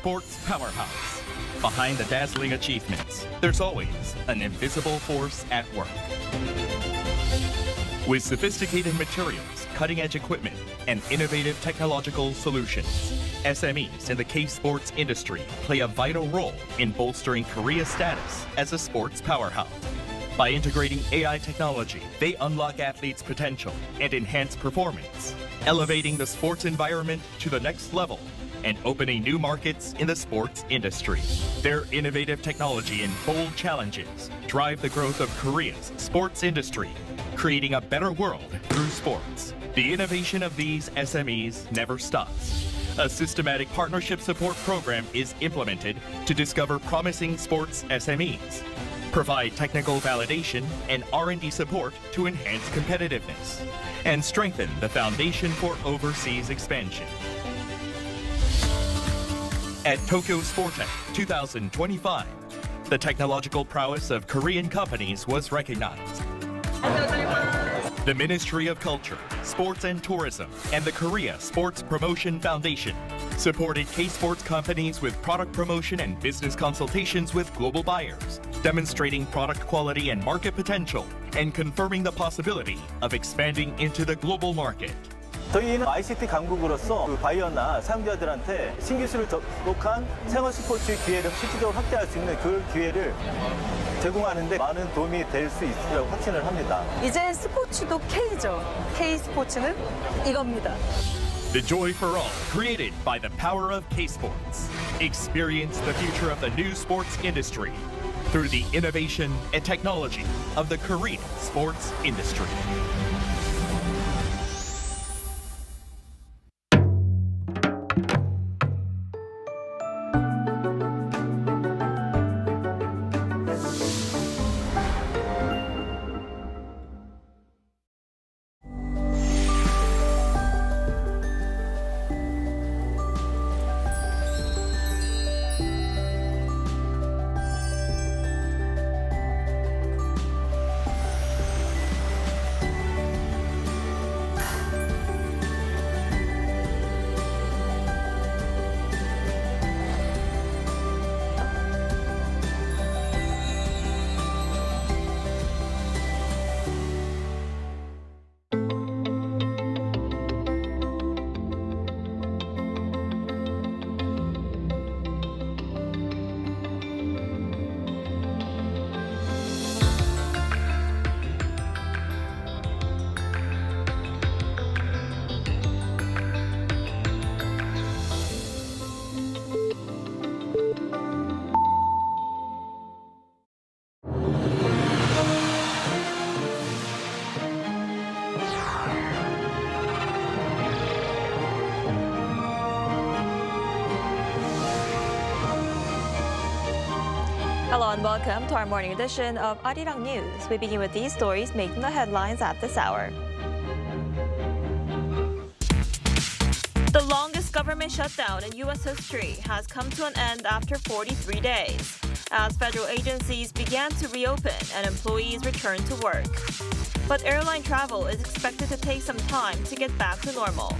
sports powerhouse. Behind the dazzling achievements, there's always an invisible force at work. With sophisticated materials, cutting-edge equipment, and innovative technological solutions, SMEs in the K-sports industry play a vital role in bolstering Korea's status as a sports powerhouse. By integrating AI technology, they unlock athletes' potential and enhance performance, elevating the sports environment to the next level and opening new markets in the sports industry. Their innovative technology and bold challenges drive the growth of Korea's sports industry, creating a better world through sports. The innovation of these SMEs never stops. A systematic partnership support program is implemented to discover promising sports SMEs, provide technical validation and R&D support to enhance competitiveness, and strengthen the foundation for overseas expansion. At Tokyo Sportech 2025, the technological prowess of Korean companies was recognized. The Ministry of Culture, Sports and Tourism, and the Korea Sports Promotion Foundation supported K-sports companies with product promotion and business consultations with global buyers, demonstrating product quality and market potential, and confirming the possibility of expanding into the global market. 저희는 ICT 강국으로서 바이어나 사용자들한테 신기술을 접목한 생활 스포츠 기회를 실질적으로 확대할 수 있는 그 기회를 제공하는 데 많은 도움이 될 수 있으리라고 확신을 합니다. 이제 스포츠도 K죠. K 스포츠는 이겁니다. The joy for all, created by the power of K-sports. Experience the future of the new sports industry through the innovation and technology of the Korean sports industry. Hello and welcome to our morning edition of Arirang News. We begin with these stories making the headlines at this hour. The longest government shutdown in U.S. history has come to an end after 43 days, as federal agencies began to reopen and employees return to work. But airline travel is expected to take some time to get back to normal.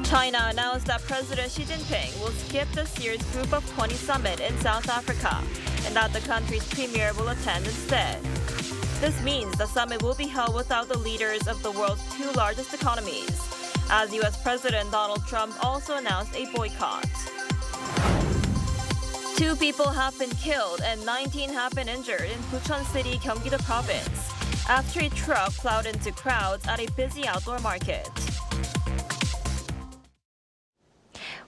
China announced that President Xi Jinping will skip this year's Group of 20 summit in South Africa and that the country's premier will attend instead. This means the summit will be held without the leaders of the world's two largest economies, as U.S. President Donald Trump also announced a boycott. 2 people have been killed and 19 have been injured in Bucheon City, Gyeonggi-do Province, after a truck plowed into crowds at a busy outdoor market.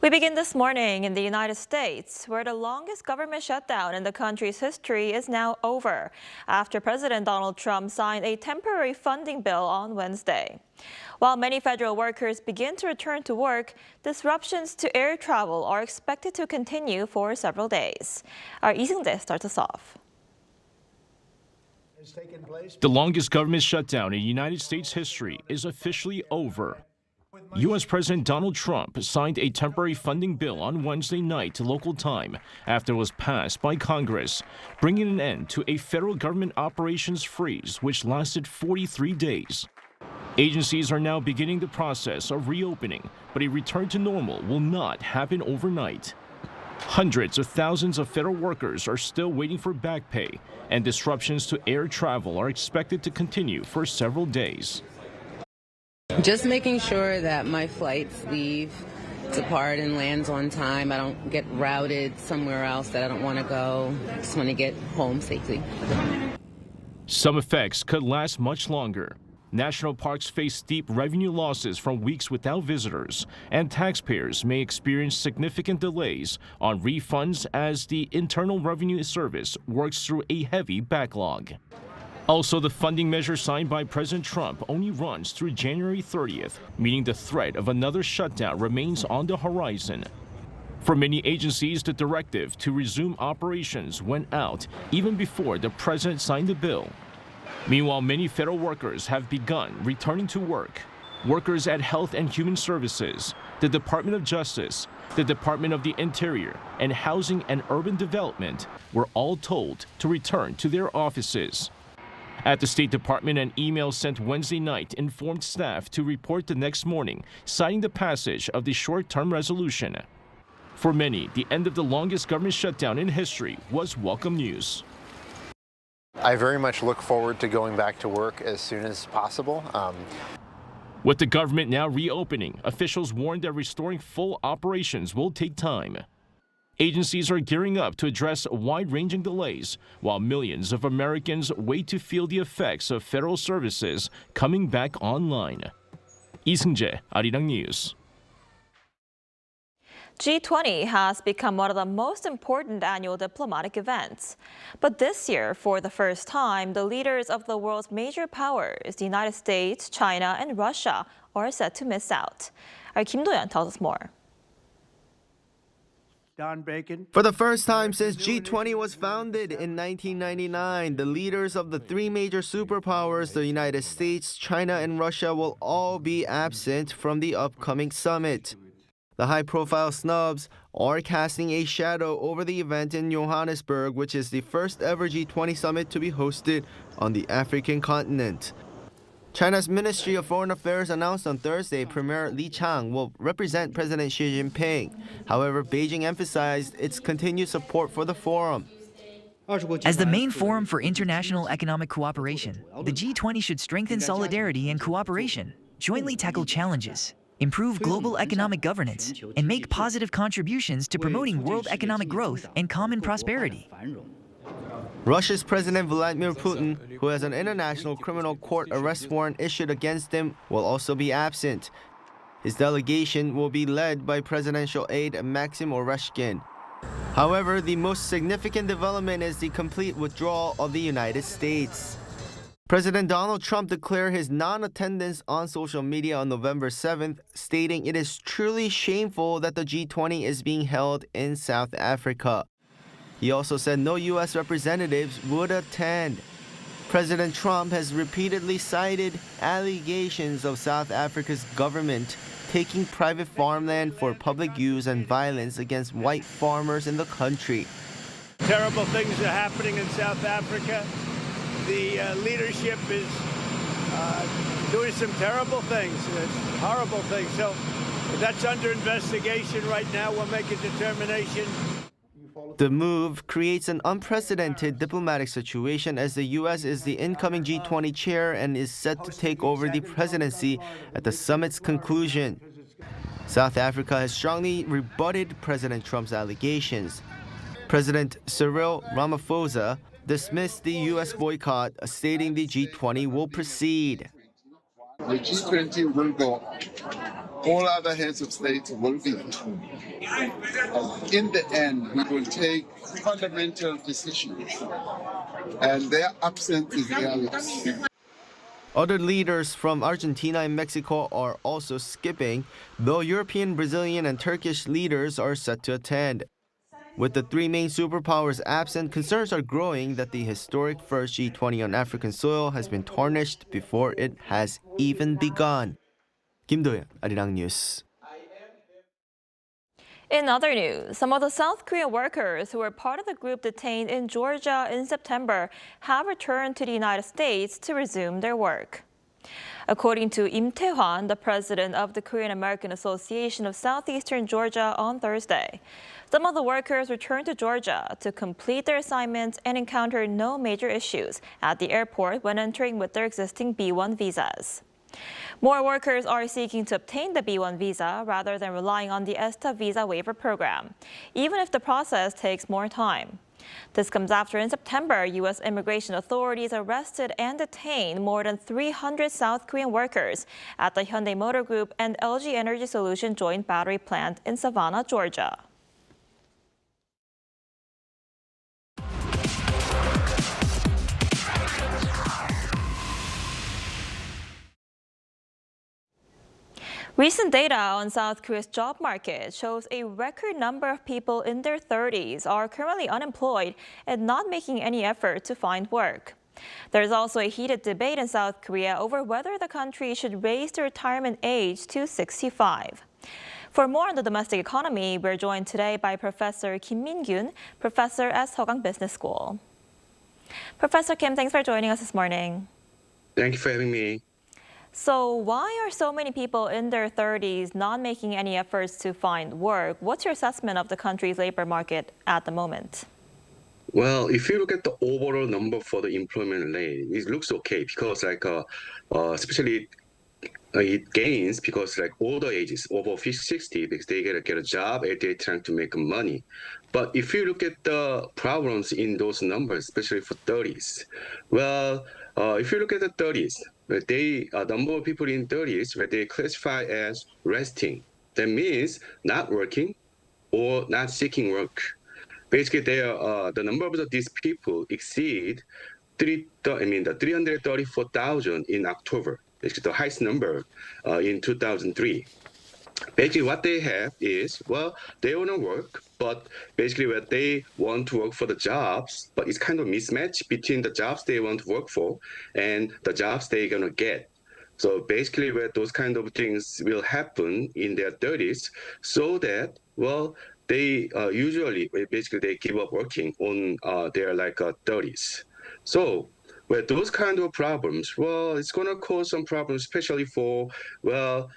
We begin this morning in the United States, where the longest government shutdown in the country's history is now over, after President Donald Trump signed a temporary funding bill on Wednesday. While many federal workers begin to return to work, disruptions to air travel are expected to continue for several days. Our Lee Seung-jae starts us off. The longest government shutdown in United States history is officially over. U.S. President Donald Trump signed a temporary funding bill on Wednesday night local time after it was passed by Congress, bringing an end to a federal government operations freeze which lasted 43 days. Agencies are now beginning the process of reopening, but a return to normal will not happen overnight. Hundreds of thousands of federal workers are still waiting for back pay, and disruptions to air travel are expected to continue for several days. Just making sure that my flights leave, depart, and lands on time. I don't get routed somewhere else that I don't want to go. I just want to get home safely. Some effects could last much longer. National parks face steep revenue losses from weeks without visitors, and taxpayers may experience significant delays on refunds as the Internal Revenue Service works through a heavy backlog. Also, the funding measure signed by President Trump only runs through January 30th, meaning the threat of another shutdown remains on the horizon. For many agencies, the directive to resume operations went out even before the president signed the bill. Meanwhile, many federal workers have begun returning to work. Workers at Health and Human Services, the Department of Justice, the Department of the Interior, and Housing and Urban Development were all told to return to their offices. At the State Department, an email sent Wednesday night informed staff to report the next morning, citing the passage of the short-term resolution. For many, the end of the longest government shutdown in history was welcome news. I very much look forward to going back to work as soon as possible. With the government now reopening, officials warned that restoring full operations will take time. Agencies are gearing up to address wide-ranging delays, while millions of Americans wait to feel the effects of federal services coming back online. Lee Seung-jae, Arirang News. G20 has become one of the most important annual diplomatic events. But this year, for the first time, the leaders of the world's major powers, the United States, China, and Russia, are set to miss out. Our Kim Do-yeon tells us more. For the first time since G20 was founded in 1999, the leaders of the three major superpowers, the United States, China, and Russia, will all be absent from the upcoming summit. The high-profile snubs are casting a shadow over the event in Johannesburg, which is the first ever G20 summit to be hosted on the African continent. China's Ministry of Foreign Affairs announced on Thursday Premier Li Qiang will represent President Xi Jinping. However, Beijing emphasized its continued support for the forum. As the main forum for international economic cooperation, the G20 should strengthen solidarity and cooperation, jointly tackle challenges, improve global economic governance, and make positive contributions to promoting world economic growth and common prosperity. Russia's President Vladimir Putin, who has an international criminal court arrest warrant issued against him, will also be absent. His delegation will be led by presidential aide Maxim Oreshkin. However, the most significant development is the complete withdrawal of the United States. President Donald Trump declared his non-attendance on social media on November 7th, stating it is truly shameful that the G20 is being held in South Africa. He also said no U.S. representatives would attend. President Trump has repeatedly cited allegations of South Africa's government taking private farmland for public use and violence against white farmers in the country. Terrible things are happening in South Africa. The leadership is doing some terrible things, horrible things. So that's under investigation right now. We'll make a determination. The move creates an unprecedented diplomatic situation as the U.S. is the incoming G20 chair and is set to take over the presidency at the summit's conclusion. South Africa has strongly rebutted President Trump's allegations. President Cyril Ramaphosa dismissed the U.S. boycott, stating the G20 will proceed. The G20 will go. All other heads of state will be. In the end, we will take fundamental decisions, and their absence is their loss. Other leaders from Argentina and Mexico are also skipping, though European, Brazilian, and Turkish leaders are set to attend. With the three main superpowers absent, concerns are growing that the historic first G20 on African soil has been tarnished before it has even begun. Kim Do-yeon, Arirang News. In other news, some of the South Korean workers who were part of the group detained in Georgia in September have returned to the United States to resume their work. According to Im Tae-hwan, the president of the Korean American Association of Southeastern Georgia on Thursday, some of the workers returned to Georgia to complete their assignments and encountered no major issues at the airport when entering with their existing B-1 visas. More workers are seeking to obtain the B-1 visa rather than relying on the ESTA visa waiver program, even if the process takes more time. This comes after in September, U.S. immigration authorities arrested and detained more than 300 South Korean workers at the Hyundai Motor Group and LG Energy Solution joint battery plant in Savannah, Georgia. Recent data on South Korea's job market shows a record number of people in their 30s are currently unemployed and not making any effort to find work. There's also a heated debate in South Korea over whether the country should raise the retirement age to 65. For more on the domestic economy, we're joined today by Professor Kim Min-gyun, professor at Seogang Business School. Professor Kim, thanks for joining us this morning. Thank you for having me. So why are so many people in their 30s not making any efforts to find work? What's your assessment of the country's labor market at the moment? Well, if you look at the overall number for the employment rate, it looks okay because especially it gains because older ages, over 60, because they get a job and they're trying to make money. But if you look at the problems in those numbers, especially for 30s, well, if you look at the 30s, number of people in 30s where they classify as resting. That means not working or not seeking work. Basically, the number of these people exceed 334,000 in October. Basically, the highest number in 2003. Basically, what they have is, well, they want to work, but basically what they want to work for the jobs, but it's kind of mismatch between the jobs they want to work for and the jobs they're going to get. So basically where those kind of things will happen in their 30s so that, well, they usually, basically they give up working on their 30s. So with those kind of problems, well, it's going to cause some problems, especially for, well,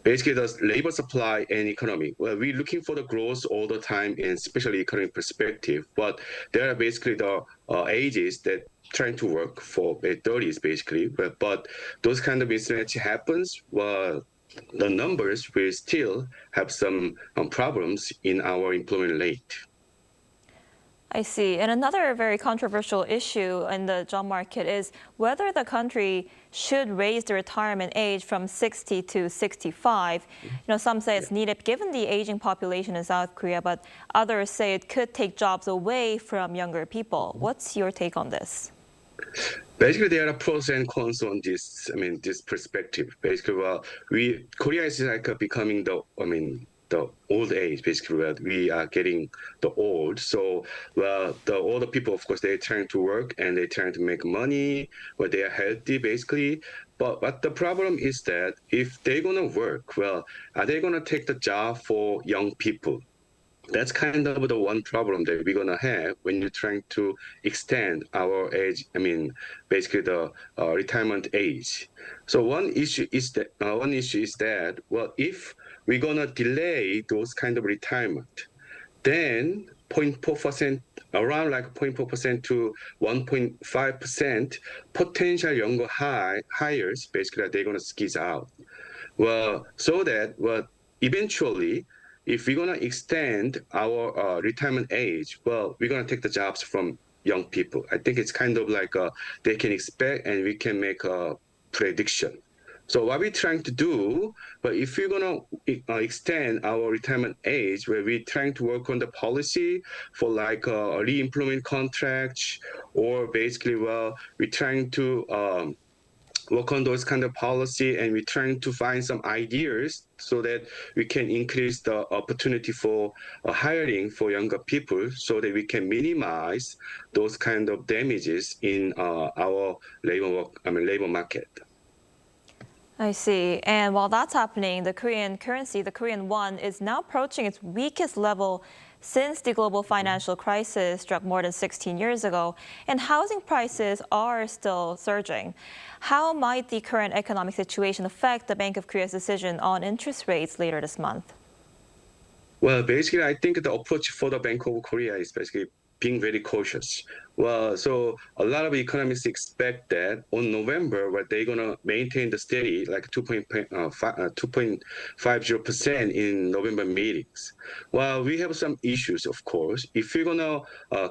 basically the labor supply and economy. Well, we're looking for the growth all the time, and especially economic perspective. But there are basically the ages that trying to work for 30s, basically. But those kind of mismatch happens. Well, the numbers will still have some problems in our employment rate. I see. And another very controversial issue in the job market is whether the country should raise the retirement age from 60 to 65. Some say it's needed given the aging population in South Korea, but others say it could take jobs away from younger people. What's your take on this? Basically, there are pros and cons on this. This perspective. Basically, Korea is becoming the old age, basically, where we are getting the old. So, well, the older people, of course, they're trying to work and they're trying to make money, but they are healthy, basically. But the problem is that if they're going to work, well, are they going to take the job for young people? That's kind of the one problem that we're going to have when you're trying to extend our age, basically the retirement age. So one issue is that, well, if we're going to delay those kind of retirement, then 0.4%, around 0.4% to 1.5% potential younger hires, basically, they're going to squeeze out. Well, so that, well, eventually, if we're going to extend our retirement age, well, we're going to take the jobs from young people. I think it's kind of they can expect and we can make a prediction. So what we're trying to do, but if we're going to extend our retirement age, where we're trying to work on the policy for a re-employment contract, or basically, well, we're trying to work on those kind of policy, and we're trying to find some ideas so that we can increase the opportunity for hiring for younger people, so that we can minimize those kind of damages in our labor market. I see. And while that's happening, the Korean currency, the Korean won, is now approaching its weakest level since the global financial crisis struck more than 16 years ago, and housing prices are still surging. How might the current economic situation affect the Bank of Korea's decision on interest rates later this month? Well, basically, I think the approach for the Bank of Korea is basically being very cautious. Well, so a lot of economists expect that on November, where they're going to maintain the steady, like 2.50% in November meetings. Well, we have some issues, of course. If we're going to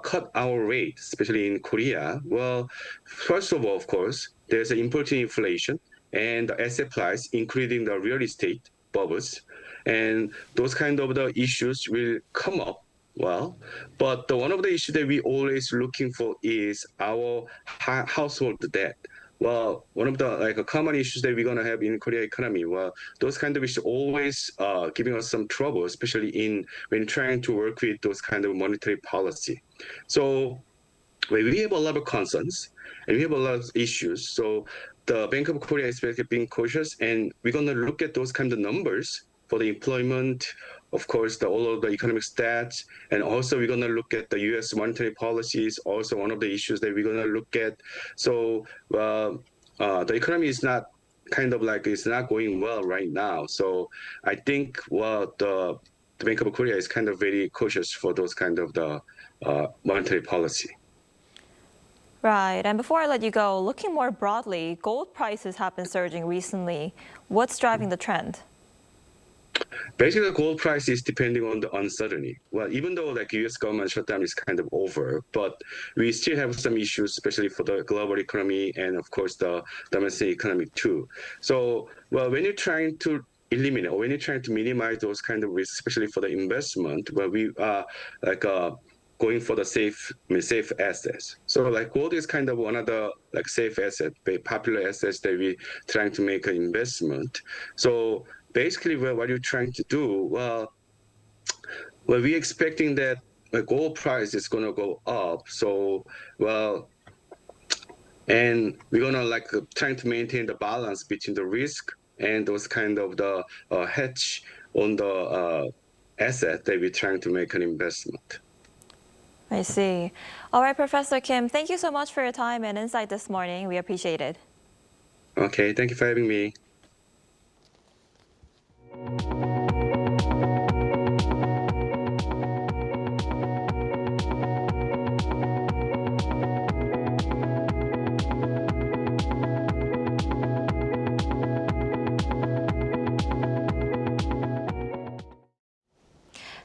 cut our rate, especially in Korea, well, first of all, of course, there's an importing inflation and the asset price, including the real estate bubbles. And those kind of the issues will come up. Well, but one of the issues that we always looking for is our household debt. Well, one of the common issues that we're gonna have in Korea economy. Well, those kind of issues always giving us some trouble, especially when trying to work with those kind of monetary policy. So we have a lot of concerns and we have a lot of issues. So the Bank of Korea is being cautious, and we're gonna look at those kind of numbers for the employment, of course, all of the economic stats, and also we're going to look at the U.S. monetary policies, also one of the issues that we're going to look at. So the economy is not it's not going well right now. So I think the Bank of Korea is kind of very cautious for those kind of the monetary policy. Right. And before I let you go, looking more broadly, gold prices have been surging recently. What's driving the trend? Basically, the gold price is depending on the uncertainty. Well, even though U.S. government shutdown is kind of over, but we still have some issues, especially for the global economy and, of course, the domestic economy too. So, well, when you're trying to eliminate or when you're trying to minimize those kind of risks, especially for the investment, well, we are going for the safe assets. So gold is kind of one of the safe assets, very popular assets that we trying to make an investment. So basically, what you're trying to do, well, we're expecting that the gold price is going to go up. So, well, and we're going to trying to maintain the balance between the risk and those kind of the hedge on the asset that we're trying to make an investment. I see. All right, Professor Kim, thank you so much for your time and insight this morning. We appreciate it. Okay, thank you for having me.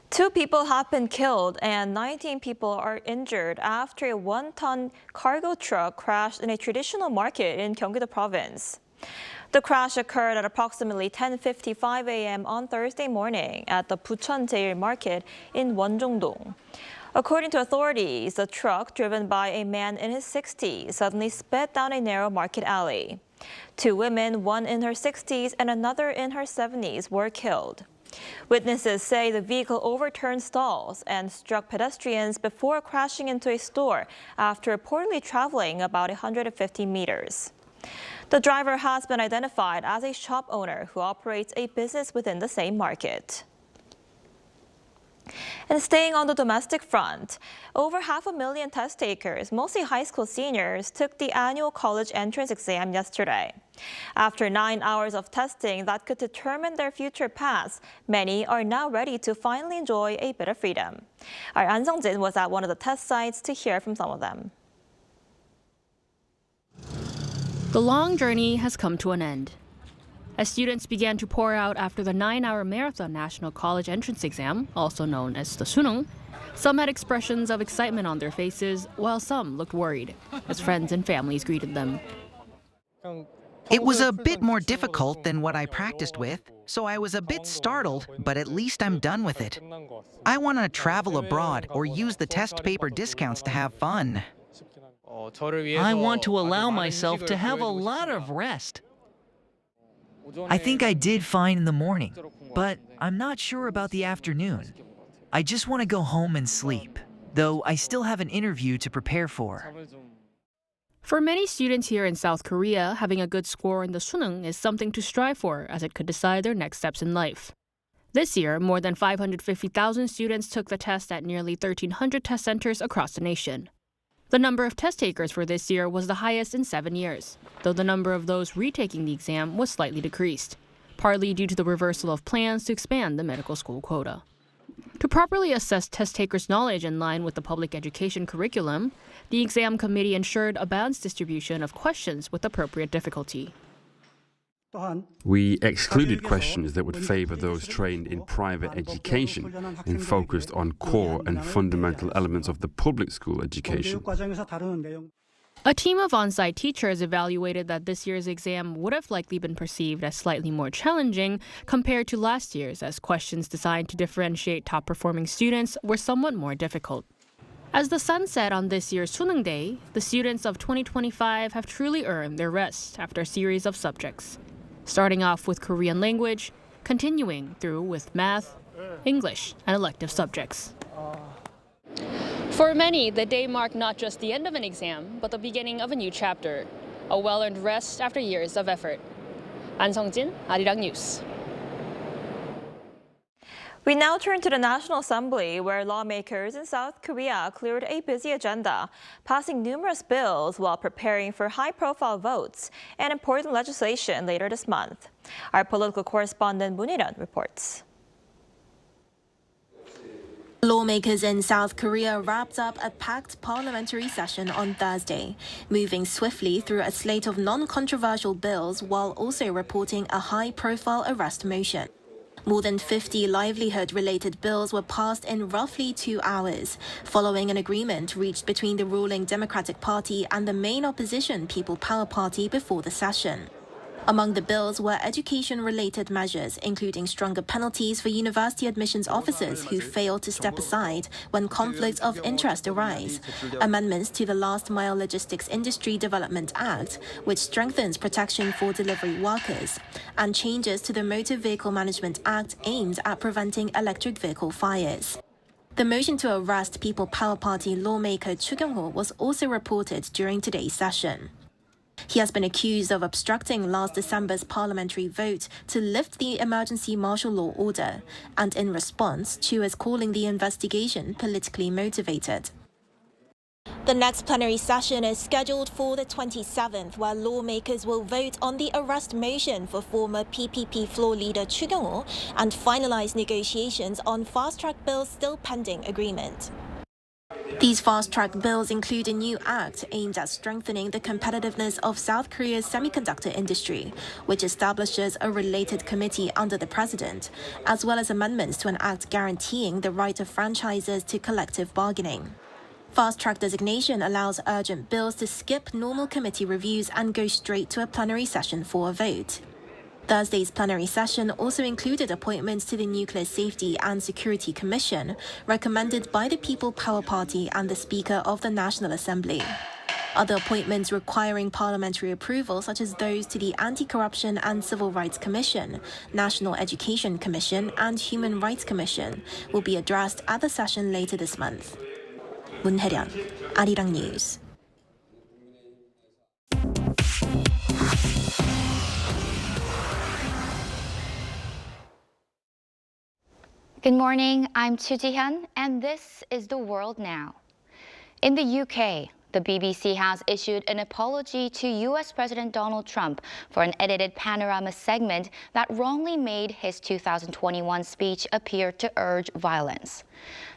Two people have been killed and 19 people are injured after a one-ton cargo truck crashed in a traditional market in Gyeonggi-do province. The crash occurred at approximately 10:55 a.m. on Thursday morning at the Bucheon Jail Market in Wonjong-dong. According to authorities, the truck, driven by a man in his 60s, suddenly sped down a narrow market alley. Two women, one in her 60s and another in her 70s, were killed. Witnesses say the vehicle overturned stalls and struck pedestrians before crashing into a store after reportedly traveling about 150 meters. The driver has been identified as a shop owner who operates a business within the same market. And staying on the domestic front, over 500,000 test takers, mostly high school seniors, took the annual college entrance exam yesterday. After 9 hours of testing that could determine their future paths, many are now ready to finally enjoy a bit of freedom. Our An Sung-jin was at one of the test sites to hear from some of them. The long journey has come to an end. As students began to pour out after the 9-hour marathon national college entrance exam, also known as the Suneung, some had expressions of excitement on their faces, while some looked worried as friends and families greeted them. It was a bit more difficult than what I practiced with, so I was a bit startled, but at least I'm done with it. I want to travel abroad or use the test paper discounts to have fun. I want to allow myself to have a lot of rest. I think I did fine in the morning, but I'm not sure about the afternoon. I just want to go home and sleep, though I still have an interview to prepare for. For many students here in South Korea, having a good score in the Suneung is something to strive for, as it could decide their next steps in life. This year, more than 550,000 students took the test at nearly 1,300 test centers across the nation. The number of test takers for this year was the highest in 7 years, though the number of those retaking the exam was slightly decreased, partly due to the reversal of plans to expand the medical school quota. To properly assess test takers' knowledge in line with the public education curriculum, the exam committee ensured a balanced distribution of questions with appropriate difficulty. We excluded questions that would favor those trained in private education and focused on core and fundamental elements of the public school education. A team of on-site teachers evaluated that this year's exam would have likely been perceived as slightly more challenging compared to last year's, as questions designed to differentiate top-performing students were somewhat more difficult. As the sun set on this year's Suneung Day, the students of 2025 have truly earned their rest after a series of subjects, starting off with Korean language, continuing through with math, English, and elective subjects. For many, the day marked not just the end of an exam, but the beginning of a new chapter, a well-earned rest after years of effort. An Sung-jin, Arirang News. We now turn to the National Assembly, where lawmakers in South Korea cleared a busy agenda, passing numerous bills while preparing for high-profile votes and important legislation later this month. Our political correspondent Moon-il-yeon reports. Lawmakers in South Korea wrapped up a packed parliamentary session on Thursday, moving swiftly through a slate of non-controversial bills while also reporting a high-profile arrest motion. More than 50 livelihood-related bills were passed in roughly 2 hours, following an agreement reached between the ruling Democratic Party and the main opposition People Power Party before the session. Among the bills were education-related measures, including stronger penalties for university admissions officers who fail to step aside when conflicts of interest arise, amendments to the Last Mile Logistics Industry Development Act, which strengthens protection for delivery workers, and changes to the Motor Vehicle Management Act aimed at preventing electric vehicle fires. The motion to arrest People Power Party lawmaker Chu Kyung-ho was also reported during today's session. He has been accused of obstructing last December's parliamentary vote to lift the emergency martial law order, and in response, Chu is calling the investigation politically motivated. The next plenary session is scheduled for the 27th, where lawmakers will vote on the arrest motion for former PPP floor leader Chu Kyung-ho and finalize negotiations on fast-track bills still pending agreement. These fast-track bills include a new act aimed at strengthening the competitiveness of South Korea's semiconductor industry, which establishes a related committee under the president, as well as amendments to an act guaranteeing the right of franchises to collective bargaining. Fast-track designation allows urgent bills to skip normal committee reviews and go straight to a plenary session for a vote. Thursday's plenary session also included appointments to the Nuclear Safety and Security Commission, recommended by the People Power Party and the Speaker of the National Assembly. Other appointments requiring parliamentary approval, such as those to the Anti-Corruption and Civil Rights Commission, National Education Commission, and Human Rights Commission, will be addressed at the session later this month. Moon-il-yeon, Arirang News. Good morning, I'm Chu Ji-hyun, and this is The World Now. In the UK, the BBC has issued an apology to US President Donald Trump for an edited panorama segment that wrongly made his 2021 speech appear to urge violence.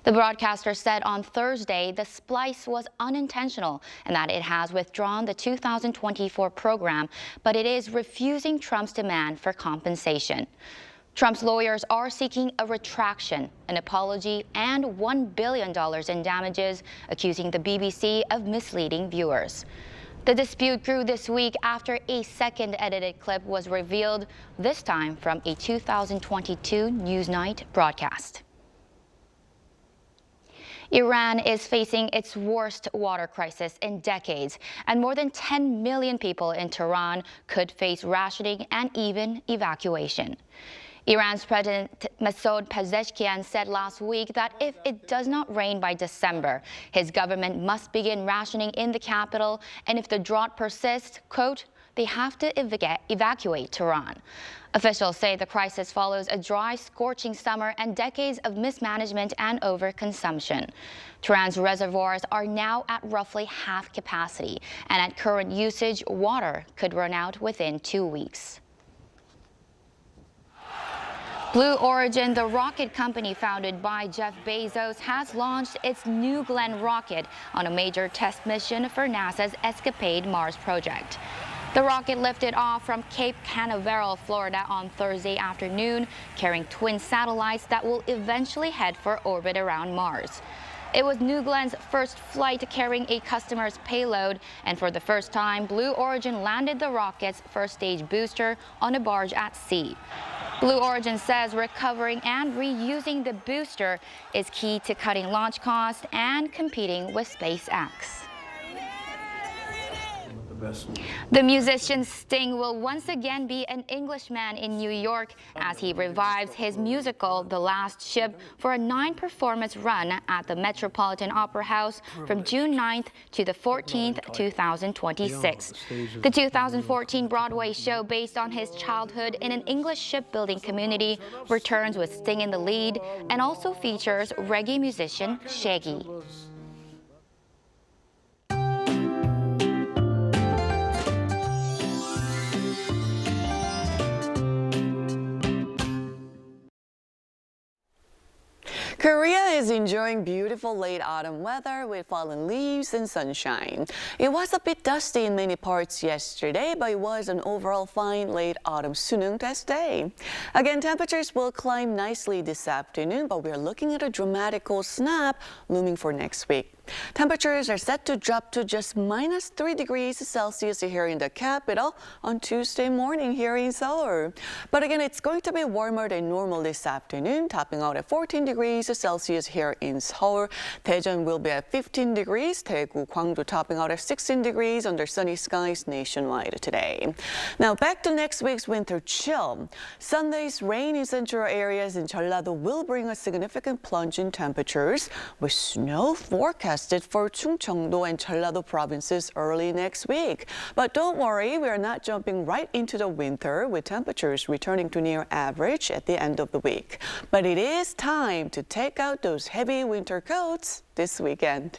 The broadcaster said on Thursday the splice was unintentional and that it has withdrawn the 2024 program, but it is refusing Trump's demand for compensation. Trump's lawyers are seeking a retraction, an apology, and $1 billion in damages, accusing the BBC of misleading viewers. The dispute grew this week after a second edited clip was revealed, this time from a 2022 Newsnight broadcast. Iran is facing its worst water crisis in decades, and more than 10 million people in Tehran could face rationing and even evacuation. Iran's President Masoud Pezeshkian said last week that if it does not rain by December, his government must begin rationing in the capital, and if the drought persists, quote, they have to evacuate Tehran. Officials say the crisis follows a dry, scorching summer and decades of mismanagement and overconsumption. Tehran's reservoirs are now at roughly half capacity, and at current usage, water could run out within 2 weeks. Blue Origin, the rocket company founded by Jeff Bezos, has launched its New Glenn rocket on a major test mission for NASA's Escapade Mars project. The rocket lifted off from Cape Canaveral, Florida on Thursday afternoon, carrying twin satellites that will eventually head for orbit around Mars. It was New Glenn's first flight carrying a customer's payload, and for the first time, Blue Origin landed the rocket's first-stage booster on a barge at sea. Blue Origin says recovering and reusing the booster is key to cutting launch costs and competing with SpaceX. The musician Sting will once again be an Englishman in New York as he revives his musical The Last Ship for a 9-performance run at the Metropolitan Opera House from June 9th to the 14th, 2026. The 2014 Broadway show, based on his childhood in an English shipbuilding community, returns with Sting in the lead and also features reggae musician Shaggy. Korea is enjoying beautiful late autumn weather with fallen leaves and sunshine. It was a bit dusty in many parts yesterday, but it was an overall fine late autumn Suneung test day. Again, temperatures will climb nicely this afternoon, but we're looking at a dramatic cold snap looming for next week. Temperatures are set to drop to just -3 degrees Celsius here in the capital on Tuesday morning here in Seoul. But again, it's going to be warmer than normal this afternoon, topping out at 14 degrees Celsius here in Seoul. Daejeon will be at 15 degrees, Daegu, Gwangdo topping out at 16 degrees under sunny skies nationwide today. Now back to next week's winter chill. Sunday's rain in central areas in Jeollado will bring a significant plunge in temperatures, with snow forecast for Chungcheongdo and Jeollado provinces early next week. But don't worry, we are not jumping right into the winter, with temperatures returning to near average at the end of the week. But it is time to take out those heavy winter coats this weekend.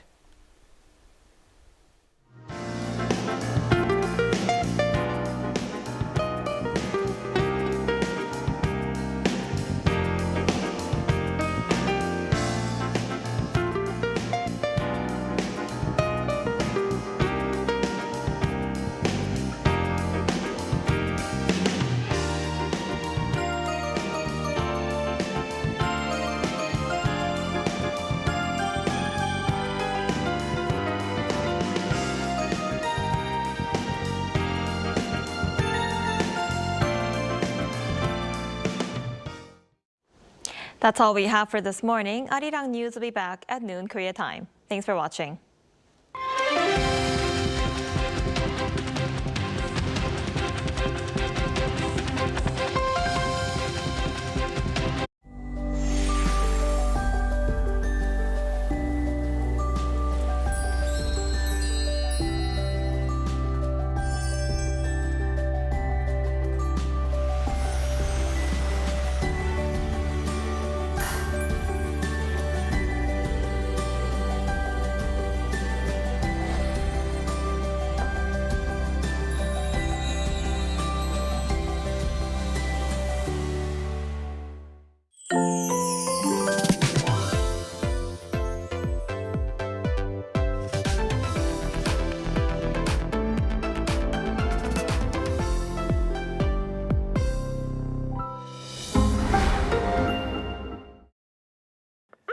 That's all we have for this morning. Arirang News will be back at noon Korea time. Thanks for watching.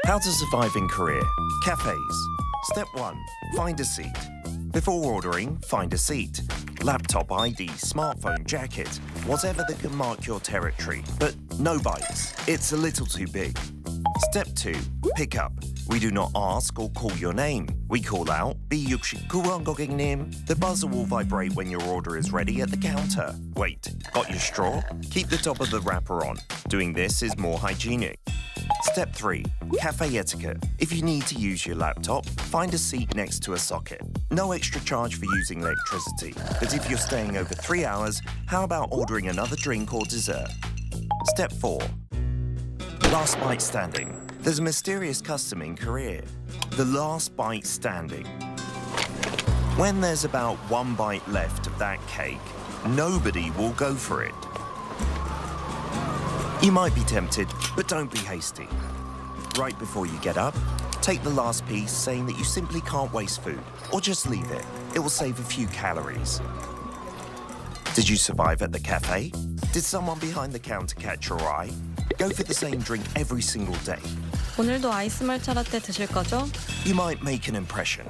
How to survive in Korea. Cafes. Step 1. Find a seat. Before ordering, find a seat. Laptop ID, smartphone, jacket, whatever that can mark your territory. But no bites. It's a little too big. Step 2. Pick up. We do not ask or call your name. We call out, B69 고객님. The buzzer will vibrate when your order is ready at the counter. Wait, got your straw? Keep the top of the wrapper on. Doing this is more hygienic. Step 3. Cafe etiquette. If you need to use your laptop, find a seat next to a socket. No extra charge for using electricity. But if you're staying over 3 hours, how about ordering another drink or dessert? Step 4. Last bite standing. There's a mysterious custom in Korea. The last bite standing. When there's about 1 bite left of that cake, nobody will go for it. You might be tempted, but don't be hasty. Right before you get up, take the last piece saying that you simply can't waste food, or just leave it. It will save a few calories. Did you survive at the cafe? Did someone behind the counter catch your eye? Go for the same drink every single day. 오늘도 아이스 말차 라떼 드실 거죠? You might make an impression.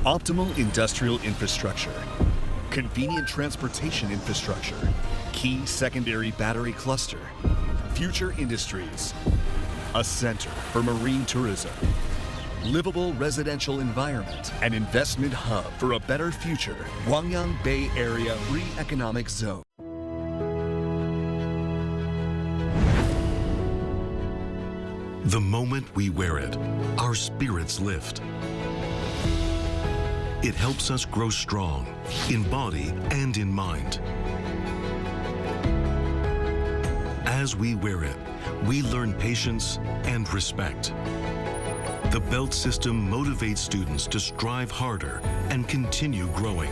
Optimal industrial infrastructure, convenient transportation infrastructure, key secondary battery cluster, future industries, a center for marine tourism, livable residential environment, an investment hub for a better future, Gwangyang Bay Area Free Economic Zone. The moment we wear it, our spirits lift. It helps us grow strong, in body and in mind. As we wear it, we learn patience and respect. The belt system motivates students to strive harder and continue growing.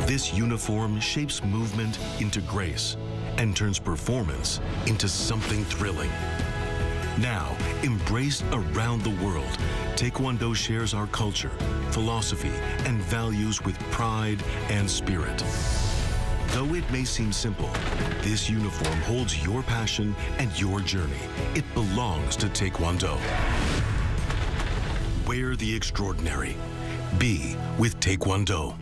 This uniform shapes movement into grace and turns performance into something thrilling. Now, embraced around the world, Taekwondo shares our culture, philosophy, and values with pride and spirit. Though it may seem simple, this uniform holds your passion and your journey. It belongs to Taekwondo. Wear the extraordinary. Be with Taekwondo.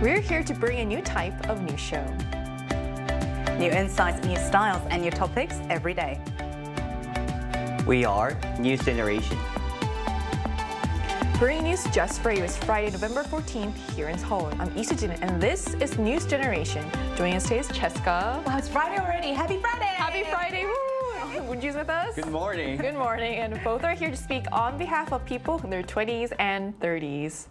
We're here to bring a new type of news show. New insights, new styles, and new topics every day. We are News Generation. Bringing news just for you is Friday, November 14th here in Seoul. I'm Isujin, and this is News Generation. Joining us today is Cheska. Wow, it's Friday already. Happy Friday! Happy Friday! Woo! Woonju's with us. Good morning. Good morning, and both are here to speak on behalf of people in their 20s and 30s.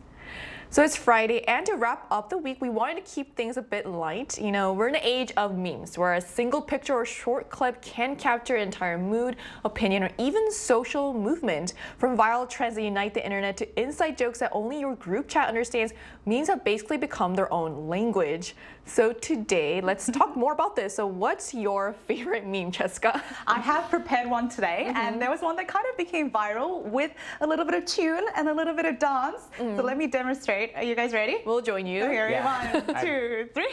So it's Friday, and to wrap up the week, we wanted to keep things a bit light. You know, we're in an age of memes, where a single picture or short clip can capture an entire mood, opinion, or even social movement. From viral trends that unite the internet to inside jokes that only your group chat understands, memes have basically become their own language. So today, let's talk more about this. So what's your favorite meme, Cheska? I have prepared one today, and there was one that kind of became viral with a little bit of tune and a little bit of dance. So let me demonstrate. Are you guys ready? We'll join you. Okay, 1, 2, 3.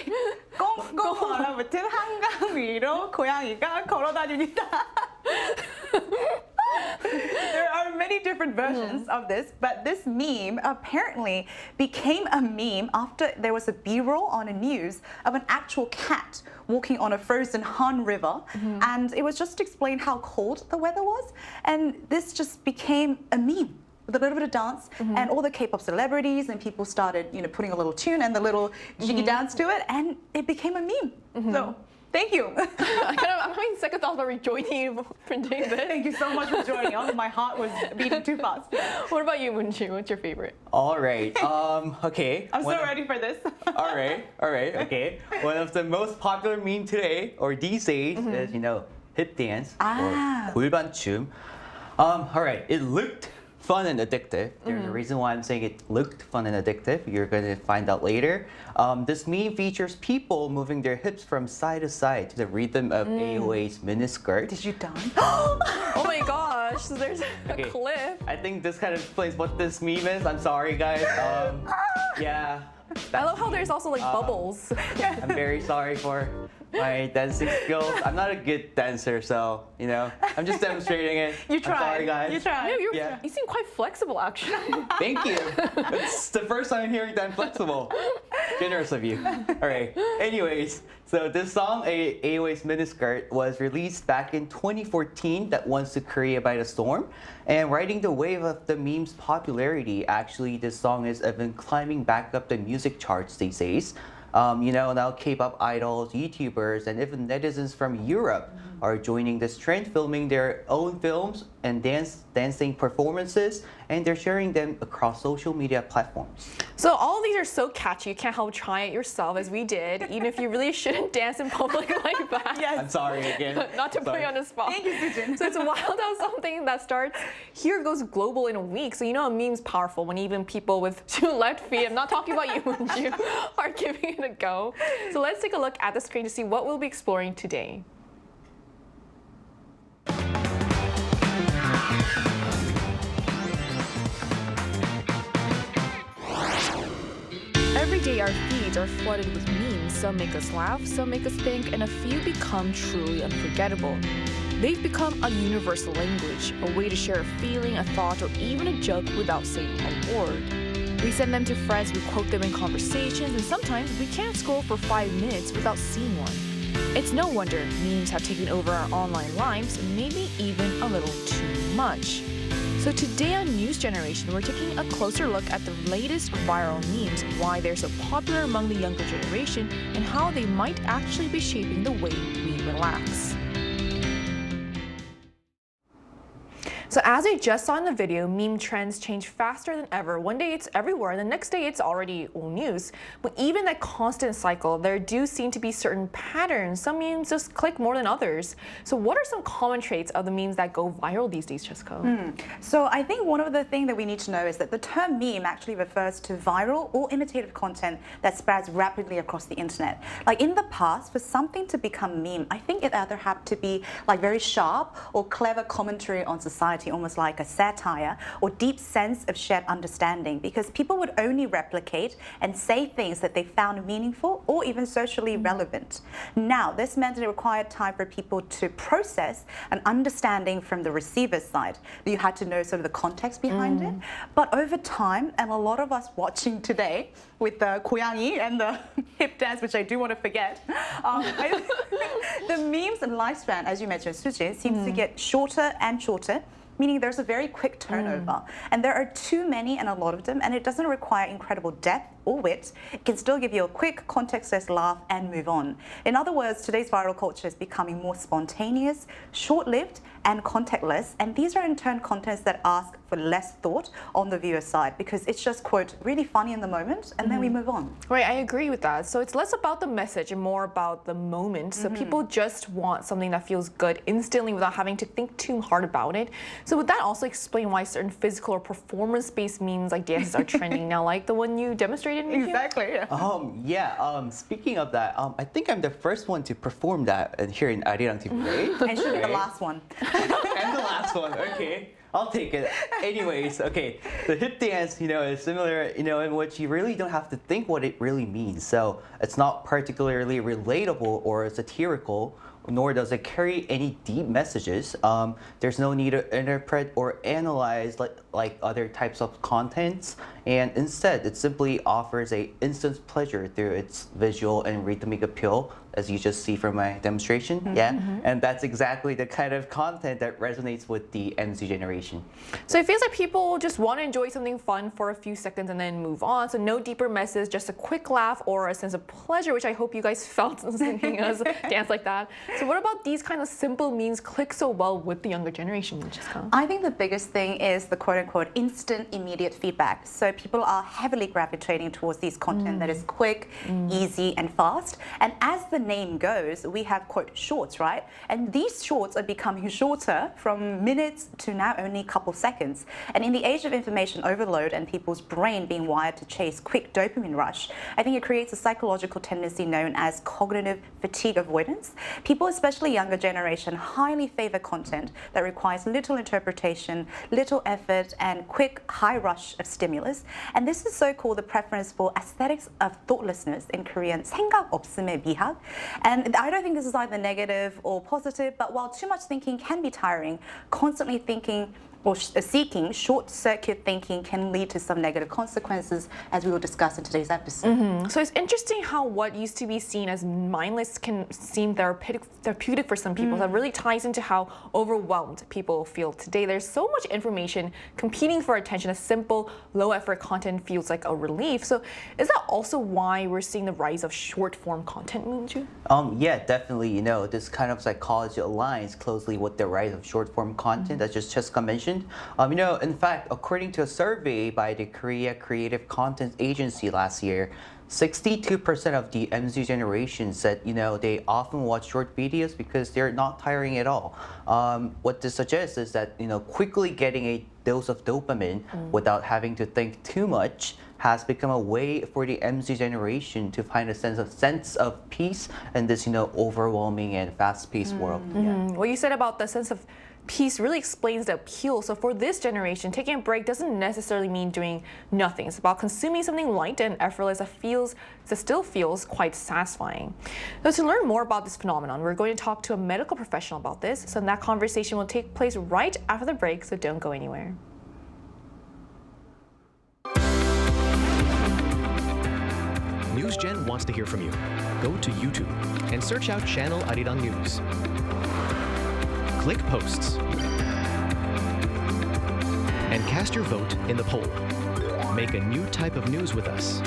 꽁꽁 얼어붙은 한강 위로 고양이가 걸어다닙니다. There are many different versions of this, but this meme apparently became a meme after there was a B-roll on the news of an actual cat walking on a frozen Han River, and it was just to explain how cold the weather was, and this just became a meme with a little bit of dance, and all the K-pop celebrities and people started, you know, putting a little tune and the little jiggy dance to it, and it became a meme. So. Thank you. I'm having second thoughts about rejoining you for doing this. Thank you so much for joining. Although my heart was beating too fast. What about you, Moonju? What's your favorite? All right. Okay. I'm so ready for this. All right. Okay. One of the most popular meme today, or these days, is, you know, hip dance or 골반춤. All right. It looked fun and addictive. There's a reason why I'm saying it looked fun and addictive. You're going to find out later. This meme features people moving their hips from side to side to the rhythm of AOA's miniskirt. Did you dance? Oh my gosh, so there's a clip. I think this kind of explains what this meme is. I'm sorry, guys. Yeah. I love how there's also like bubbles. I'm very sorry for my dancing skills. I'm not a good dancer, so, you know, I'm just demonstrating it. You tried. I'm sorry, guys. You tried. Yeah, you seem quite flexible, actually. Thank you. It's the first time I'm hearing that I'm flexible. Generous of you. All right. Anyways, so this song, AOA's Miniskirt, was released back in 2014 that once took Korea by the storm. And riding the wave of the meme's popularity, actually, this song is even climbing back up the music charts these days. You know, now K-pop idols, YouTubers, and even netizens from Europe are joining this trend, filming their own films and dancing performances, and they're sharing them across social media platforms. So all of these are so catchy, you can't help trying it yourself, as we did, even if you really shouldn't dance in public like that. Yes. I'm sorry again. Not to put you on the spot. Thank you, Sujin. So it's wild how something that starts here goes global in a week. So you know a meme's powerful when even people with 2 left feet, I'm not talking about you, Moonju, are giving it a go. So let's take a look at the screen to see what we'll be exploring today. Every day our feeds are flooded with memes. Some make us laugh, some make us think, and a few become truly unforgettable. They've become a universal language, a way to share a feeling, a thought, or even a joke without saying a word. We send them to friends, we quote them in conversations, and sometimes we can't scroll for 5 minutes without seeing one. It's no wonder memes have taken over our online lives, maybe even a little too much. So today on News Generation, we're taking a closer look at the latest viral memes, why they're so popular among the younger generation, and how they might actually be shaping the way we relax. So as we just saw in the video, meme trends change faster than ever. One day it's everywhere, the next day it's already old news. But even that constant cycle, there do seem to be certain patterns. Some memes just click more than others. So what are some common traits of the memes that go viral these days, Cheska? So I think one of the things that we need to know is that the term meme actually refers to viral or imitative content that spreads rapidly across the internet. Like in the past, for something to become meme, I think it either had to be like very sharp or clever commentary on society, almost like a satire, or deep sense of shared understanding, because people would only replicate and say things that they found meaningful or even socially relevant. Now, this meant it required time for people to process an understanding from the receiver's side. You had to know sort of the context behind it. But over time, and a lot of us watching today with the 고양이 and the hip dance, which I do want to forget, the memes and lifespan, as you mentioned, Sujin, seems to get shorter and shorter. meaning there's a very quick turnover. And there are too many and a lot of them, and it doesn't require incredible depth or wit. It can still give you a quick, contextless laugh and move on. In other words, today's viral culture is becoming more spontaneous, short-lived, and contextless, and these are in turn contents that ask for less thought on the viewer's side because it's just, quote, really funny in the moment, and then we move on. Right, I agree with that. So it's less about the message and more about the moment. So people just want something that feels good instantly without having to think too hard about it. So would that also explain why certain physical or performance-based memes like dances are trending now, like the one you demonstrated? Exactly. Speaking of that, I think I'm the first one to perform that here in Arirang TV, right? And should be the last one. And the last one, okay. I'll take it. Anyways, okay, the hip dance, is similar, in which you really don't have to think what it really means. So it's not particularly relatable or satirical, nor does it carry any deep messages. There's no need to interpret or analyze like other types of contents, and instead it simply offers a instant pleasure through its visual and rhythmic appeal, as you just see from my demonstration. And that's exactly the kind of content that resonates with the MZ generation. So it feels like people just want to enjoy something fun for a few seconds and then move on. So no deeper message, just a quick laugh or a sense of pleasure, which I hope you guys felt seeing us dance like that. So what about these kind of simple memes click so well with the younger generation, Jessica? I think the biggest thing is the quote-unquote instant, immediate feedback. So people are heavily gravitating towards these content that is quick, easy, and fast. And as the name goes, we have, quote, shorts, right? And these shorts are becoming shorter from minutes to now only a couple seconds. And in the age of information overload and people's brain being wired to chase quick dopamine rush, I think it creates a psychological tendency known as cognitive fatigue avoidance. People, especially younger generation, highly favor content that requires little interpretation, little effort, and quick high rush of stimulus. And this is so-called the preference for aesthetics of thoughtlessness, in Korean 생각 없음의 미학. And I don't think this is either negative or positive, but while too much thinking can be tiring, constantly thinking or seeking short-circuit thinking can lead to some negative consequences, as we will discuss in today's episode. So it's interesting how what used to be seen as mindless can seem therapeutic for some people. That really ties into how overwhelmed people feel today. There's so much information competing for attention. A simple, low-effort content feels like a relief. So is that also why we're seeing the rise of short-form content, Moonju? Yeah, definitely. This kind of psychology aligns closely with the rise of short-form content that Jessica mentioned. In fact, according to a survey by the Korea Creative Content Agency last year, 62% of the MZ generation said, they often watch short videos because they're not tiring at all. What this suggests is that, quickly getting a dose of dopamine without having to think too much has become a way for the MZ generation to find a sense of peace in this, overwhelming and fast-paced world. What you said about the sense of peace really explains the appeal. So for this generation, taking a break doesn't necessarily mean doing nothing. It's about consuming something light and effortless that still feels quite satisfying. So to learn more about this phenomenon, we're going to talk to a medical professional about this. So that conversation will take place right after the break, so don't go anywhere. NewsGen wants to hear from you. Go to YouTube and search out channel Arirang News. Click Posts and cast your vote in the poll. Make a new type of news with us.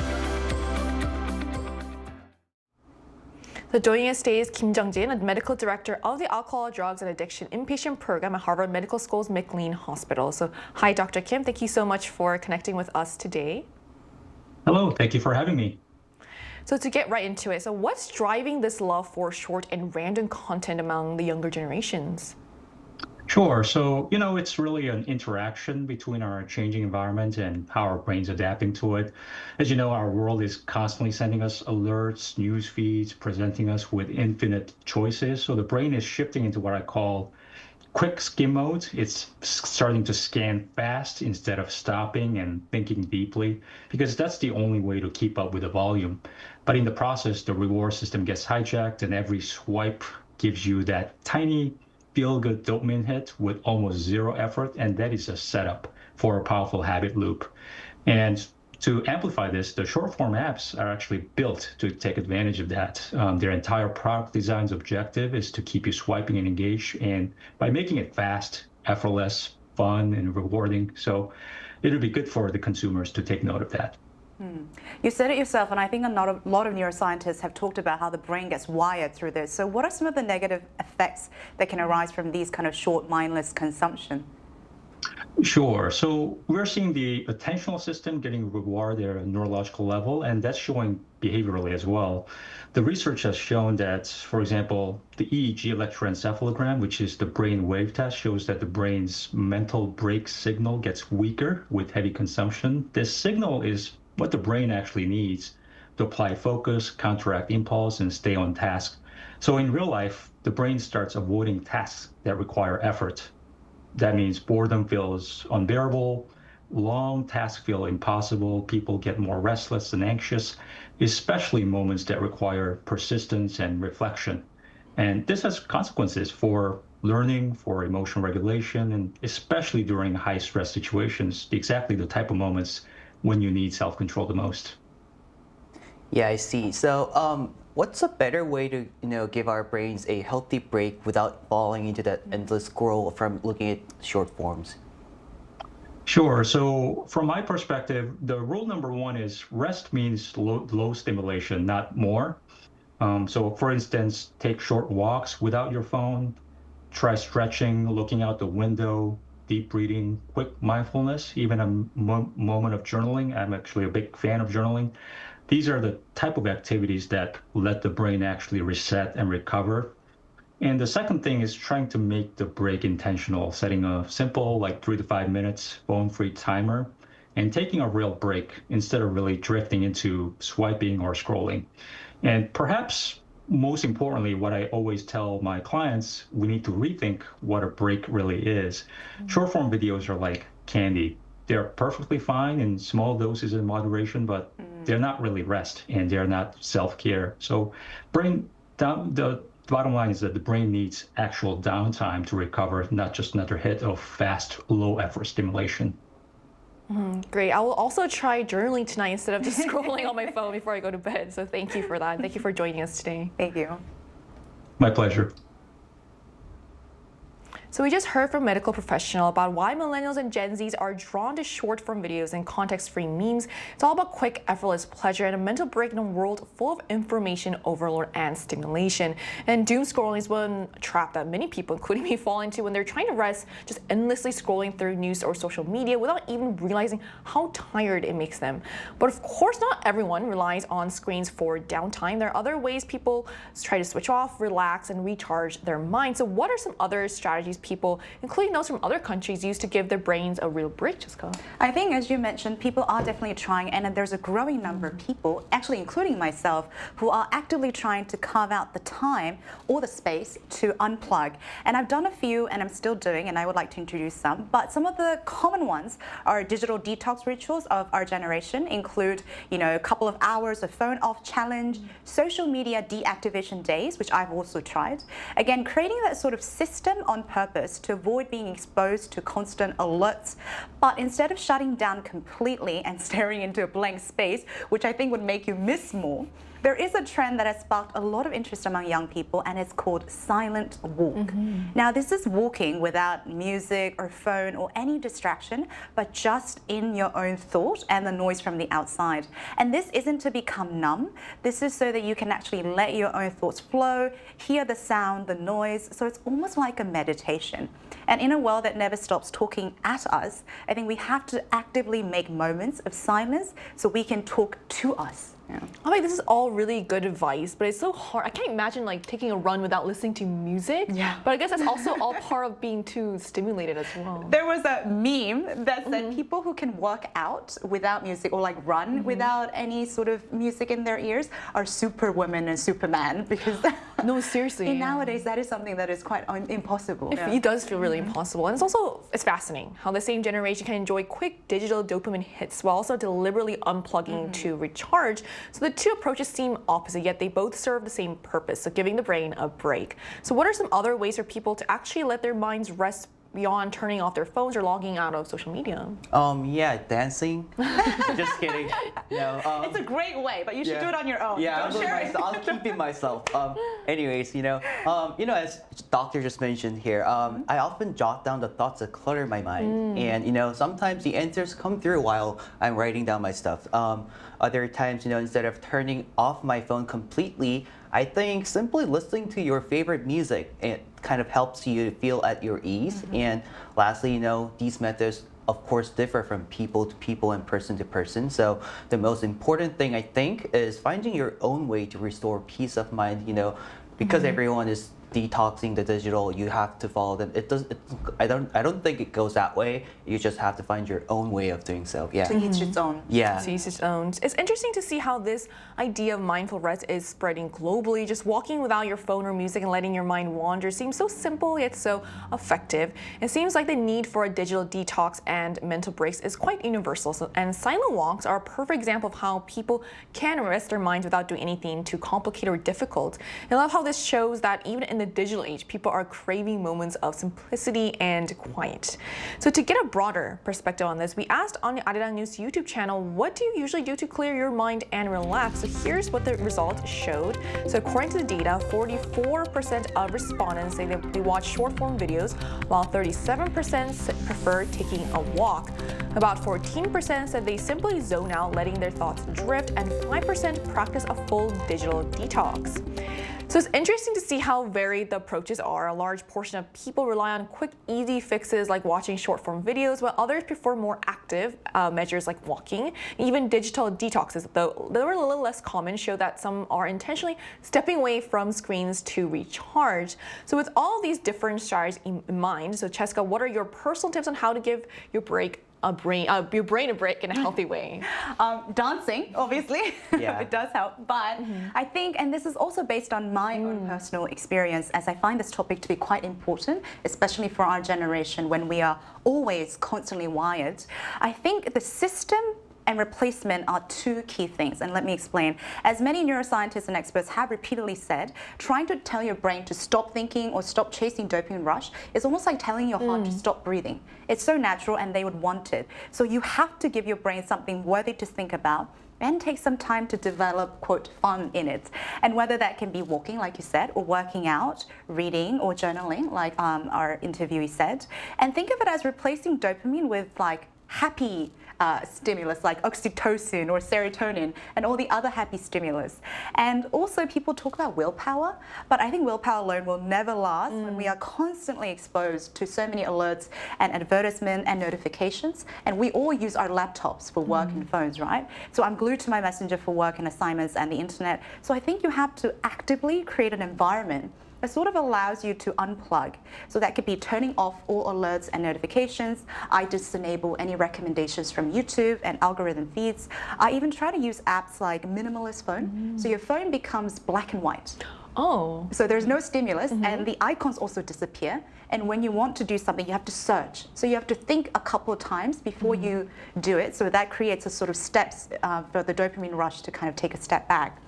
So joining us today is Kim Jung-jin, a medical director of the Alcohol, Drugs, and Addiction Inpatient Program at Harvard Medical School's McLean Hospital. So hi, Dr. Kim. Thank you so much for connecting with us today. Hello. Thank you for having me. So to get right into it, so what's driving this love for short and random content among the younger generations? Sure. So, it's really an interaction between our changing environment and how our brain's adapting to it. As you know, our world is constantly sending us alerts, news feeds, presenting us with infinite choices. So the brain is shifting into what I call quick skim mode. It's starting to scan fast instead of stopping and thinking deeply, because that's the only way to keep up with the volume. But in the process, the reward system gets hijacked, and every swipe gives you that tiny feel-good dopamine hit with almost zero effort, and that is a setup for a powerful habit loop. And to amplify this, the short-form apps are actually built to take advantage of that. Their entire product design's objective is to keep you swiping and engaged, and by making it fast, effortless, fun and rewarding. So it'll be good for the consumers to take note of that. You said it yourself, and I think a lot of neuroscientists have talked about how the brain gets wired through this. So what are some of the negative effects that can arise from these kind of short, mindless consumption? Sure. So we're seeing the attentional system getting rewarded at a neurological level, and that's showing behaviorally as well. The research has shown that, for example, the EEG electroencephalogram, which is the brain wave test, shows that the brain's mental break signal gets weaker with heavy consumption. This signal is what the brain actually needs to apply focus, counteract impulse, and stay on task. So in real life, the brain starts avoiding tasks that require effort. That means boredom feels unbearable, long tasks feel impossible, people get more restless and anxious, especially in moments that require persistence and reflection. And this has consequences for learning, for emotional regulation, and especially during high-stress situations, exactly the type of moments when you need self-control the most. Yeah, I see. So what's a better way to give our brains a healthy break without falling into that endless scroll from looking at short forms? Sure. So from my perspective, the rule number one is rest means low stimulation, not more. So for instance, take short walks without your phone, try stretching, looking out the window, deep breathing, quick mindfulness, even a moment of journaling. I'm actually a big fan of journaling. These are the type of activities that let the brain actually reset and recover. And the second thing is trying to make the break intentional, setting a simple, like 3 to 5 minutes phone-free timer, and taking a real break instead of really drifting into swiping or scrolling. And perhaps most importantly, what I always tell my clients, we need to rethink what a break really is. Short-form videos are like candy. They're perfectly fine in small doses in moderation, but they're not really rest and they're not self-care. So the bottom line is that the brain needs actual downtime to recover, not just another hit of fast, low-effort stimulation. Great. I will also try journaling tonight instead of just scrolling on my phone before I go to bed. So thank you for that. Thank you for joining us today. Thank you. My pleasure. So we just heard from a medical professional about why millennials and Gen Zs are drawn to short-form videos and context-free memes. It's all about quick, effortless pleasure and a mental break in a world full of information overload and stimulation. And doom scrolling is one trap that many people, including me, fall into when they're trying to rest, just endlessly scrolling through news or social media without even realizing how tired it makes them. But of course, not everyone relies on screens for downtime. There are other ways people try to switch off, relax, and recharge their mind. So what are some other strategies people, including those from other countries, use to give their brains a real break, Jessica? I think, as you mentioned, people are definitely trying, and there's a growing number of people, actually including myself, who are actively trying to carve out the time or the space to unplug. And I've done a few, and I'm still doing, and I would like to introduce some. But some of the common ones are digital detox rituals of our generation, include, a couple of hours of phone off challenge, social media deactivation days, which I've also tried. Again, creating that sort of system on purpose to avoid being exposed to constant alerts, but instead of shutting down completely and staring into a blank space, which I think would make you miss more, there is a trend that has sparked a lot of interest among young people, and it's called silent walk. Now, this is walking without music or phone or any distraction, but just in your own thought and the noise from the outside. And this isn't to become numb. This is so that you can actually let your own thoughts flow, hear the sound, the noise. So it's almost like a meditation. And in a world that never stops talking at us, I think we have to actively make moments of silence so we can talk to us. Yeah. I mean, this is all really good advice, but it's so hard. I can't imagine taking a run without listening to music. Yeah. But I guess that's also all part of being too stimulated as well. There was a meme that said people who can work out without music or run without any sort of music in their ears are superwomen and superman, because no, seriously. Nowadays that is something that is quite impossible. It does feel really impossible. And it's fascinating how the same generation can enjoy quick digital dopamine hits while also deliberately unplugging to recharge. So the two approaches seem opposite, yet they both serve the same purpose, of giving the brain a break. So what are some other ways for people to actually let their minds rest beyond turning off their phones or logging out of social media? Yeah, dancing. Just kidding. no. It's a great way, but you should do it on your own. Yeah, Don't share it. I'll keep it myself. Anyways, as Doctor just mentioned here, I often jot down the thoughts that clutter my mind, and sometimes the answers come through while I'm writing down my stuff. Other times, instead of turning off my phone completely, I think simply listening to your favorite music, it kind of helps you feel at your ease. And lastly, these methods of course differ from people to people and person to person. So the most important thing I think is finding your own way to restore peace of mind, because everyone is detoxing the digital, you have to follow them. I don't think it goes that way. You just have to find your own way of doing so. Yeah. To each its own. Yeah. To each its own. It's interesting to see how this idea of mindful rest is spreading globally. Just walking without your phone or music and letting your mind wander seems so simple yet so effective. It seems like the need for a digital detox and mental breaks is quite universal. And silent walks are a perfect example of how people can rest their minds without doing anything too complicated or difficult. I love how this shows that even in the digital age, people are craving moments of simplicity and quiet. So to get a broader perspective on this, we asked on the Arirang News YouTube channel, what do you usually do to clear your mind and relax? So here's what the results showed. So according to the data, 44% of respondents say that they watch short-form videos, while 37% prefer taking a walk. About 14% said they simply zone out, letting their thoughts drift, and 5% practice a full digital detox. So it's interesting to see how varied the approaches are. A large portion of people rely on quick, easy fixes like watching short-form videos, while others prefer more active measures like walking. Even digital detoxes, though they were a little less common, show that some are intentionally stepping away from screens to recharge. So with all these different strategies in mind, so Cheska, what are your personal tips on how to give your your brain a break in a healthy way? Dancing, obviously, it does help. But I think, and this is also based on my own personal experience, as I find this topic to be quite important, especially for our generation when we are always constantly wired. I think the system and replacement are two key things, and let me explain. As many neuroscientists and experts have repeatedly said, trying to tell your brain to stop thinking or stop chasing dopamine rush is almost like telling your heart to stop breathing. It's so natural and they would want it. So you have to give your brain something worthy to think about and take some time to develop, quote, fun in it. And whether that can be walking, like you said, or working out, reading, or journaling, like our interviewee said. And think of it as replacing dopamine with like happy stimulus like oxytocin or serotonin and all the other happy stimulus. And also people talk about willpower, but I think willpower alone will never last when we are constantly exposed to so many alerts and advertisements and notifications. And we all use our laptops for work and phones, right? So I'm glued to my messenger for work and assignments and the internet. So I think you have to actively create an environment that sort of allows you to unplug. So that could be turning off all alerts and notifications. I disable any recommendations from YouTube and algorithm feeds. I even try to use apps like minimalist phone. So your phone becomes black and white. Oh. So there's no stimulus and the icons also disappear. And when you want to do something, you have to search. So you have to think a couple of times before you do it. So that creates a sort of steps for the dopamine rush to kind of take a step back.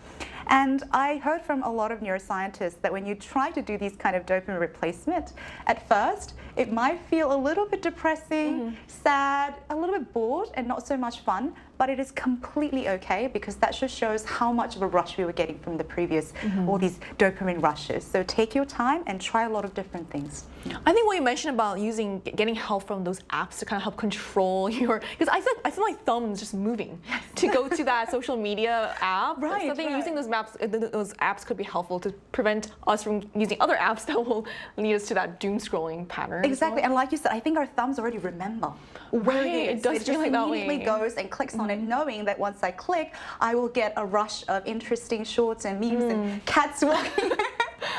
And I heard from a lot of neuroscientists that when you try to do these kind of dopamine replacement, at first, it might feel a little bit depressing, sad, a little bit bored, and not so much fun. But it is completely okay because that just shows how much of a rush we were getting from the previous, all these dopamine rushes. So take your time and try a lot of different things. I think what you mentioned about getting help from those apps to kind of help control your, because I feel my thumbs just moving to go to that social media app. Right. So I think using those apps could be helpful to prevent us from using other apps that will lead us to that doom scrolling pattern. Exactly, and like you said, I think our thumbs already remember where it is. It does feel like that way. It immediately goes and clicks on it, knowing that once I click, I will get a rush of interesting shorts and memes and cats walking.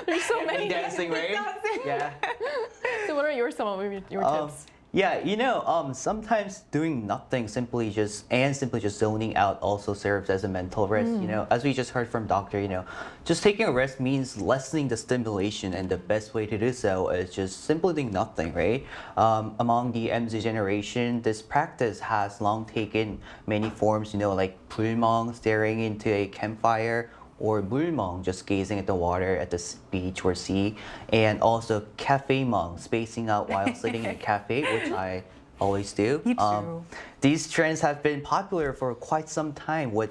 There's so many. Dancing, right? Yeah. So what are some of your tips? Yeah, sometimes doing nothing, simply just zoning out also serves as a mental rest. As we just heard from Doctor, just taking a rest means lessening the stimulation, and the best way to do so is just simply doing nothing, right? Among the MZ generation, this practice has long taken many forms, like 불멍, staring into a campfire, or 물멍, just gazing at the water at the beach or sea, and also cafe-멍, spacing out while sitting in a cafe, which I always do. Me too. These trends have been popular for quite some time with,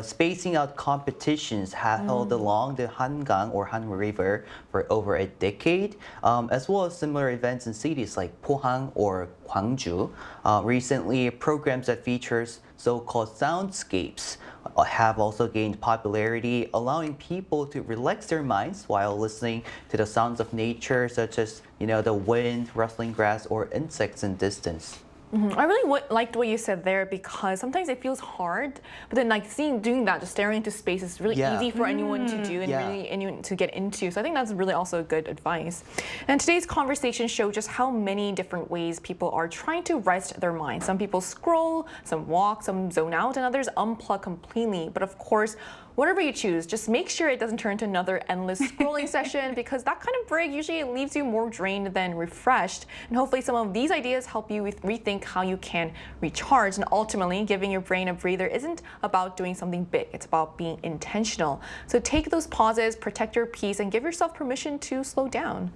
spacing out competitions held along the Hangang or Han River for over a decade, as well as similar events in cities like Pohang or Gwangju. Recently, programs that features so-called soundscapes have also gained popularity, allowing people to relax their minds while listening to the sounds of nature, such as, the wind, rustling grass, or insects in distance. I really liked what you said there, because sometimes it feels hard, but then doing that, just staring into space is really easy for anyone to do and really anyone to get into. So I think that's really also good advice. And today's conversation showed just how many different ways people are trying to rest their minds. Some people scroll, some walk, some zone out, and others unplug completely. But of course, whatever you choose, just make sure it doesn't turn into another endless scrolling session, because that kind of break usually leaves you more drained than refreshed. And hopefully some of these ideas help you rethink how you can recharge. And ultimately, giving your brain a breather isn't about doing something big. It's about being intentional. So take those pauses, protect your peace, and give yourself permission to slow down.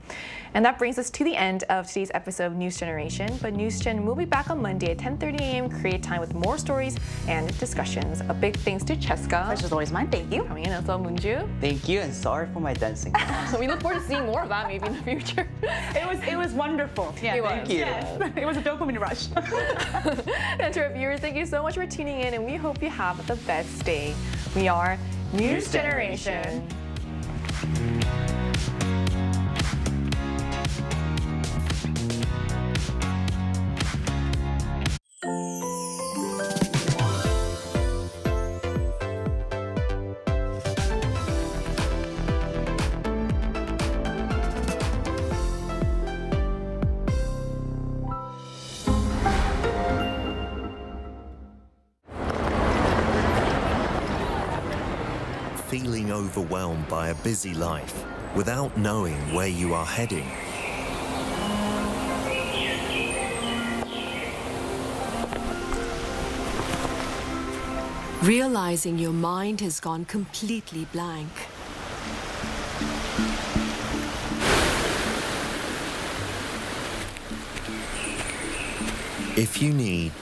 And that brings us to the end of today's episode of News Generation. But News Gen will be back on Monday at 10:30 a.m. Korea time with more stories and discussions. A big thanks to Cheska. Pleasure's always mine. Thank you. Coming in as well, Moonju. Thank you, and sorry for my dancing. We look forward to seeing more of that maybe in the future. It was wonderful. Yeah, Thank you. Yes. It was a dopamine rush. And to our viewers, thank you so much for tuning in, and we hope you have the best day. We are News Generation. Feeling overwhelmed by a busy life without knowing where you are heading. Realizing your mind has gone completely blank. If you need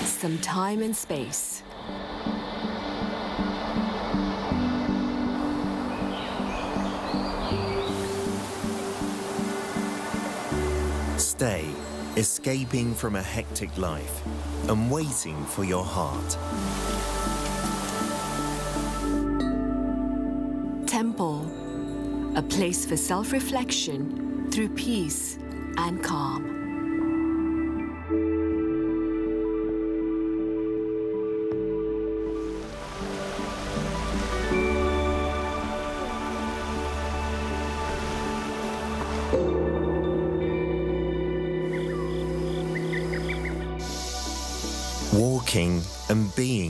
some time and space, stay, escaping from a hectic life and waiting for your heart. Temple, a place for self-reflection through peace and calm. Walking and being